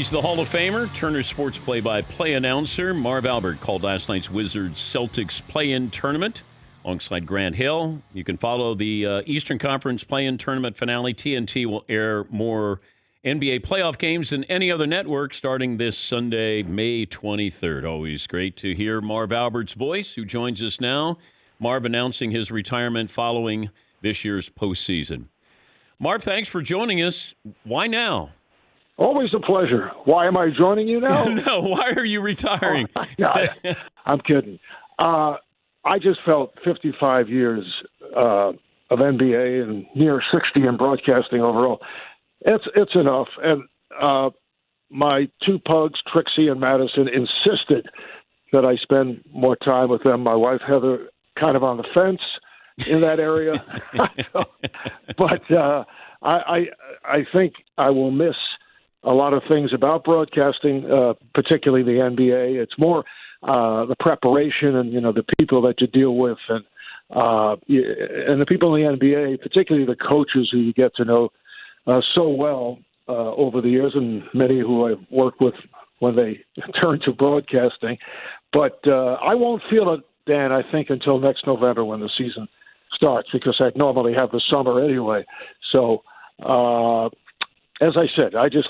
He's the Hall of Famer, Turner Sports play-by-play announcer. Marv Albert called last night's Wizards-Celtics play-in tournament alongside Grant Hill. You can follow the Eastern Conference play-in tournament finale. TNT will air more NBA playoff games than any other network starting this Sunday, May 23rd. Always great to hear Marv Albert's voice, who joins us now. Marv announcing his retirement following this year's postseason. Marv, thanks for joining us. Why now? Always a pleasure. Why am I joining you now? No, why are you retiring? I'm kidding. I just felt 55 years of NBA and near 60 in broadcasting overall. It's enough. And my two pugs, Trixie and Madison, insisted that I spend more time with them. My wife, Heather, kind of on the fence in that area. But I think I will miss a lot of things about broadcasting, particularly the NBA. It's more the preparation and, the people that you deal with and the people in the NBA, particularly the coaches who you get to know so well over the years, and many who I've worked with when they turn to broadcasting. But I won't feel it, Dan, I think, until next November when the season starts, because I'd normally have the summer anyway. So, as I said, I just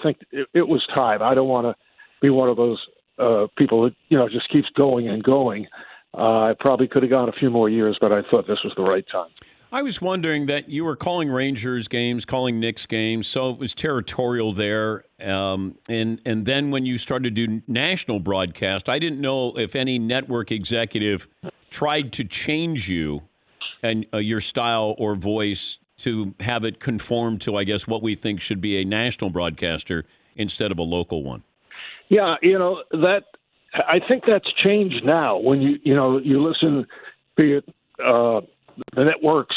think it was time. I don't want to be one of those people that just keeps going and going. I probably could have gone a few more years, but I thought this was the right time. I was wondering that you were calling Rangers games, calling Knicks games, so it was territorial there. And then when you started to do national broadcast, I didn't know if any network executive tried to change you and your style or voice to have it conform to, I guess, what we think should be a national broadcaster instead of a local one. Yeah, that I think that's changed now. When you listen, be it the networks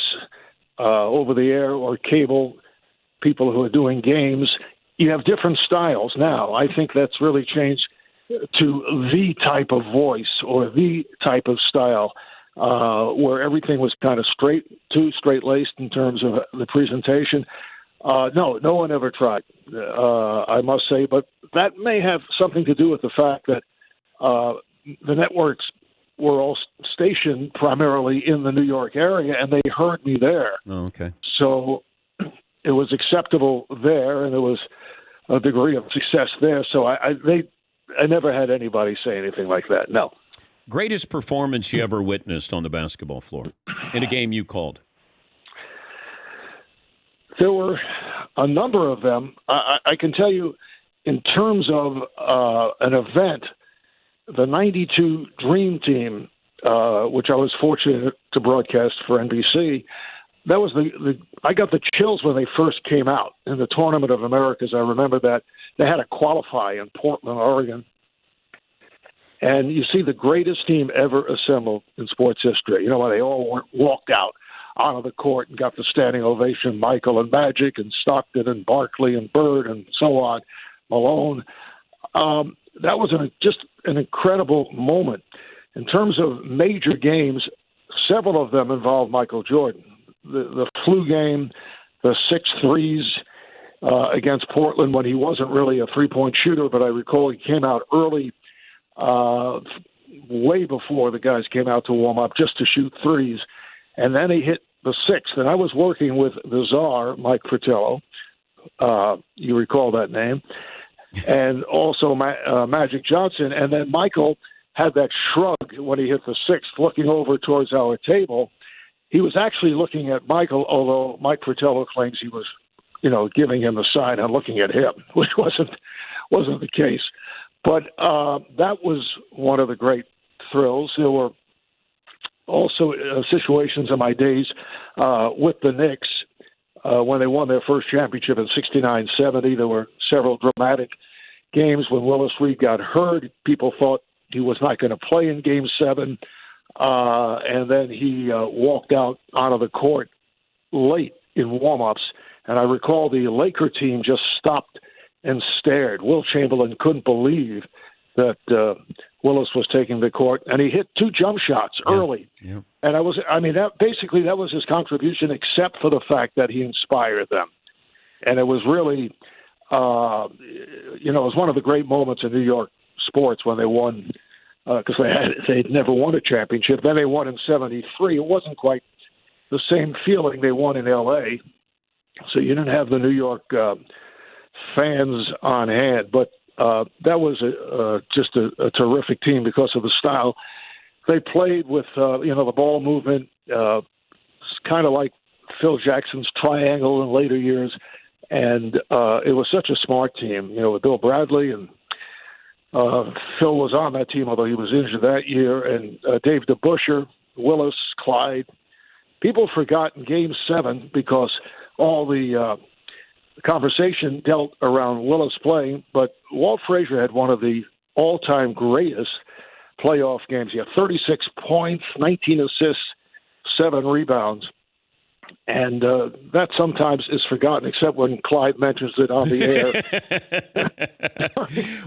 over the air or cable, people who are doing games, you have different styles now. I think that's really changed to the type of voice or the type of style where everything was kind of straight-laced in terms of the presentation. No one ever tried, I must say. But that may have something to do with the fact that the networks were all stationed primarily in the New York area, and they heard me there. Oh, okay. So it was acceptable there, and there was a degree of success there. So I never had anybody say anything like that, no. Greatest performance you ever witnessed on the basketball floor in a game you called? There were a number of them. I can tell you, in terms of an event, the 92 Dream Team, which I was fortunate to broadcast for NBC, that was I got the chills when they first came out in the Tournament of Americas. I remember that they had to qualify in Portland, Oregon. And you see the greatest team ever assembled in sports history. When they all walked out onto the court and got the standing ovation, Michael and Magic and Stockton and Barkley and Bird and so on, Malone. That was just an incredible moment. In terms of major games, several of them involved Michael Jordan. The flu game, the 6 threes against Portland when he wasn't really a three-point shooter, but I recall he came out early, way before the guys came out to warm up, just to shoot threes. And then he hit the 6th. And I was working with the czar, Mike Fratello. You recall that name. And also Magic Johnson. And then Michael had that shrug when he hit the 6th, looking over towards our table. He was actually looking at Michael, although Mike Fratello claims he was, giving him the sign and looking at him, which wasn't the case. But that was one of the great thrills. There were also situations in my days with the Knicks when they won their first championship in 69-70. There were several dramatic games when Willis Willis got hurt. People thought he was not going to play in Game 7, and then he walked out onto the court late in warm-ups. And I recall the Laker team just stopped and stared. Will Chamberlain couldn't believe that Willis was taking the court, and he hit 2 jump shots early. Yeah. And that was his contribution, except for the fact that he inspired them. And it was really it was one of the great moments in New York sports when they won, because they'd never won a championship. Then they won in '73. It wasn't quite the same feeling they won in L.A., so you didn't have the New York fans on hand. But that was just a terrific team because of the style they played with. The ball movement, kind of like Phil Jackson's triangle in later years, and it was such a smart team. With Bill Bradley, and Phil was on that team, although he was injured that year, and Dave DeBusschere, Willis, Clyde. People forgot in Game 7 because all the conversation dealt around Willis playing, but Walt Frazier had one of the all-time greatest playoff games. He had 36 points, 19 assists, 7 rebounds. And that sometimes is forgotten, except when Clyde mentions it on the air.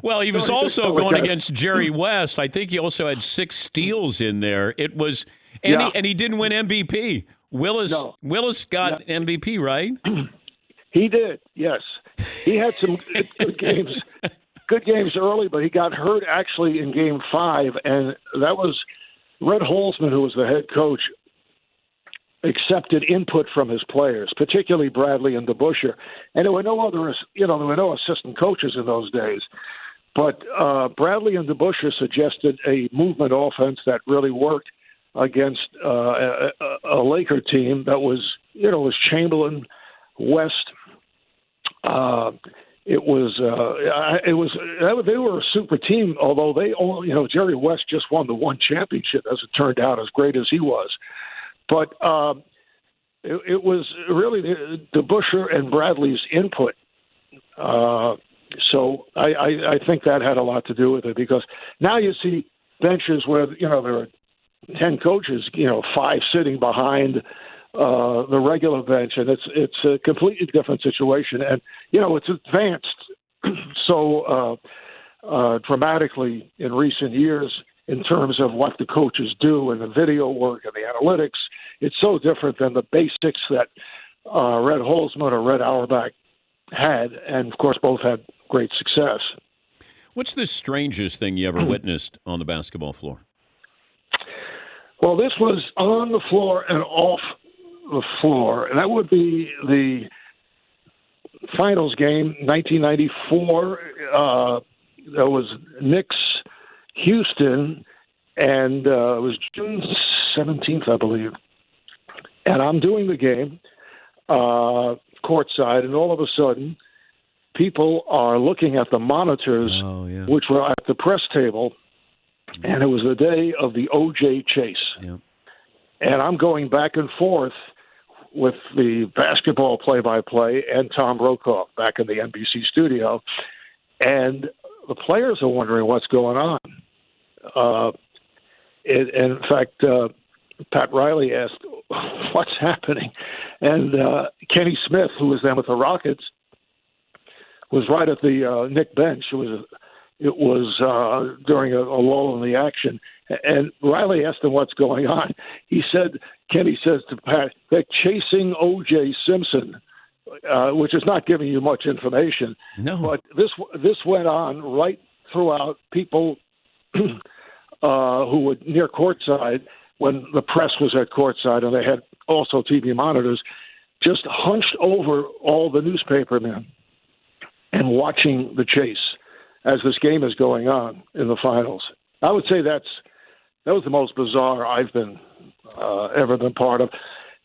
Well, he was also going against Jerry West. I think he also had 6 steals in there. It was, and he didn't win MVP. Willis got MVP, right? He did, yes. He had some good games early, but he got hurt actually in Game 5, and that was Red Holzman, who was the head coach, accepted input from his players, particularly Bradley and DeBusschere. And there were no other, there were no assistant coaches in those days. But Bradley and DeBusschere suggested a movement offense that really worked against a Laker team that was, was Chamberlain, West. They were a super team, although they only, Jerry West just won the one championship, as it turned out, as great as he was. But it was really DeBusschere and Bradley's input. So I think that had a lot to do with it, because now you see benches where, there are 10 coaches, 5 sitting behind the regular bench, and it's a completely different situation. And, it's advanced so dramatically in recent years in terms of what the coaches do and the video work and the analytics. It's so different than the basics that Red Holzman or Red Auerbach had, and, of course, both had great success. What's the strangest thing you ever witnessed on the basketball floor? Well, this was on the floor and off the floor, and that would be the finals game, 1994. That was Knicks Houston, and it was June 17th, I believe. And I'm doing the game courtside, and all of a sudden, people are looking at the monitors, which were at the press table, and it was the day of the O.J. chase. Yeah. And I'm going back and forth with the basketball play-by-play and Tom Brokaw back in the NBC studio, and the players are wondering what's going on. In fact, Pat Riley asked, what's happening? And Kenny Smith, who was then with the Rockets, was right at the Knick bench. It was during a lull in the action. And Riley asked him what's going on. Kenny says to Pat, they're chasing O.J. Simpson, which is not giving you much information. No. But this went on right throughout. People who were near courtside, when the press was at courtside, and they had also TV monitors, just hunched over all the newspapermen and watching the chase as this game is going on in the finals. I would say that was the most bizarre I've ever been part of.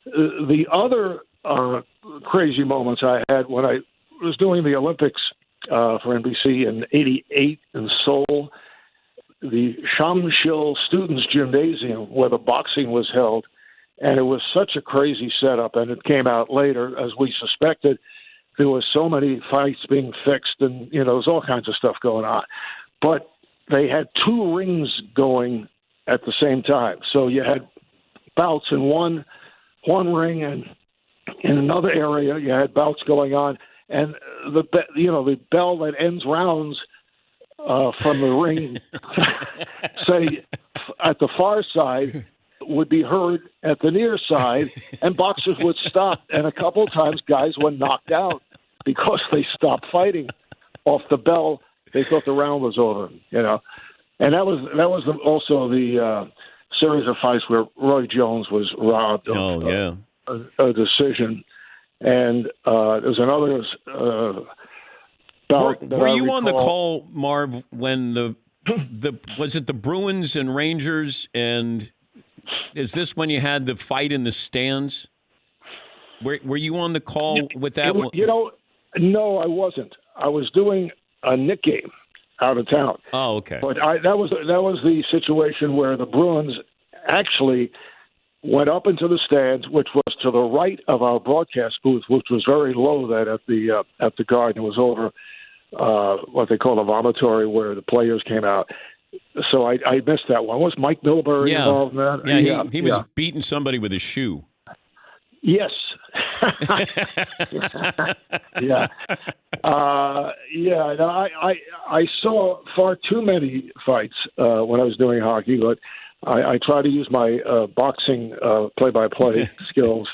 The other crazy moments I had when I was doing the Olympics for NBC in '88 in Seoul, the Shamshil Students Gymnasium where the boxing was held, and it was such a crazy setup, and it came out later, as we suspected, there were so many fights being fixed, and, there was all kinds of stuff going on. But they had 2 rings going at the same time. So you had bouts in one ring, and in another area you had bouts going on, and the bell that ends rounds from the ring, say at the far side, would be heard at the near side, and boxers would stop, and a couple of times guys were knocked out because they stopped fighting off the bell. They thought the round was over, And that was also the series of fights where Roy Jones was robbed of a decision. And there's another bout. Were you on the call, Marv, when the was it the Bruins and Rangers? And is this when you had the fight in the stands? Were you on the call with that one? No, I wasn't. I was doing a Knick game out of town. Oh, okay. But that was the situation where the Bruins actually went up into the stands, which was to the right of our broadcast booth, which was very low then at the Garden. It was over what they call the vomitory, where the players came out. So I missed that one. Was Mike Milbury involved in that? Yeah, he was beating somebody with a shoe. Yes. Yeah. No, I saw far too many fights when I was doing hockey, but I try to use my boxing play-by-play skills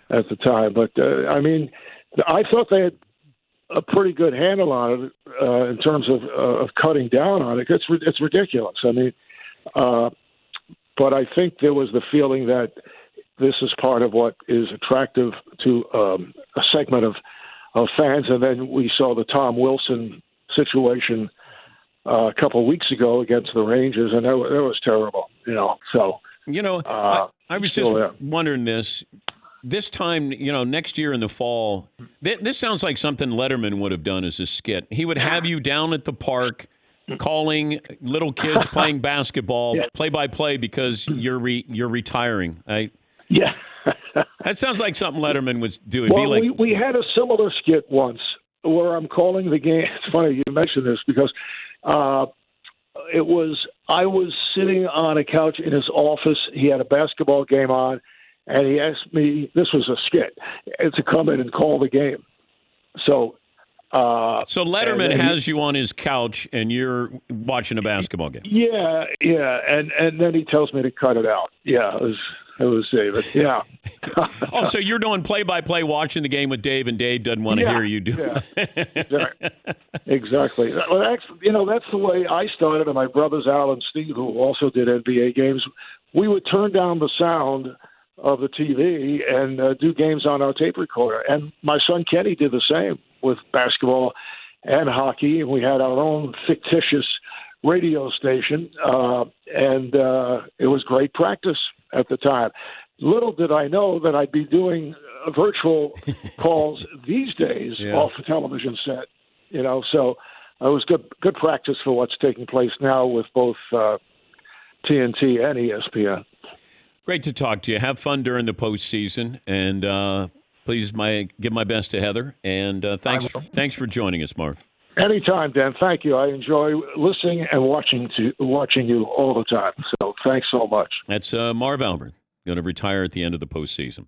at the time. But, I thought they had a pretty good handle on it in terms of cutting down on it. It's ridiculous. But I think there was the feeling that this is part of what is attractive to a segment of fans. And then we saw the Tom Wilson situation a couple of weeks ago against the Rangers, and that was terrible. So I was just wondering this time, next year in the fall. This sounds like something Letterman would have done as a skit. He would have you down at the park calling little kids playing basketball, play-by-play, because you're retiring. Yeah. That sounds like something Letterman would do. Well, we had a similar skit once where I'm calling the game. It's funny you mentioned this because I was sitting on a couch in his office. He had a basketball game on, and he asked me, this was a skit, to come in and call the game. So Letterman has you on his couch, and you're watching a basketball game. Yeah, and then he tells me to cut it out. Yeah, it was David. Yeah. Oh, so you're doing play-by-play, watching the game with Dave, and Dave doesn't want to hear you do it. Exactly. Well, that's the way I started, and my brothers Al and Steve, who also did NBA games, we would turn down the sound of the TV and do games on our tape recorder. And my son Kenny did the same with basketball and hockey, and we had our own fictitious radio station, and it was great practice at the time. Little did I know that I'd be doing virtual calls these days off the television set. So it was good practice for what's taking place now with both TNT and ESPN. Great to talk to you. Have fun during the postseason, and please give my best to Heather. And thanks for joining us, Marv. Anytime, Dan. Thank you. I enjoy listening and watching you all the time. So thanks so much. That's Marv Albert, going to retire at the end of the postseason.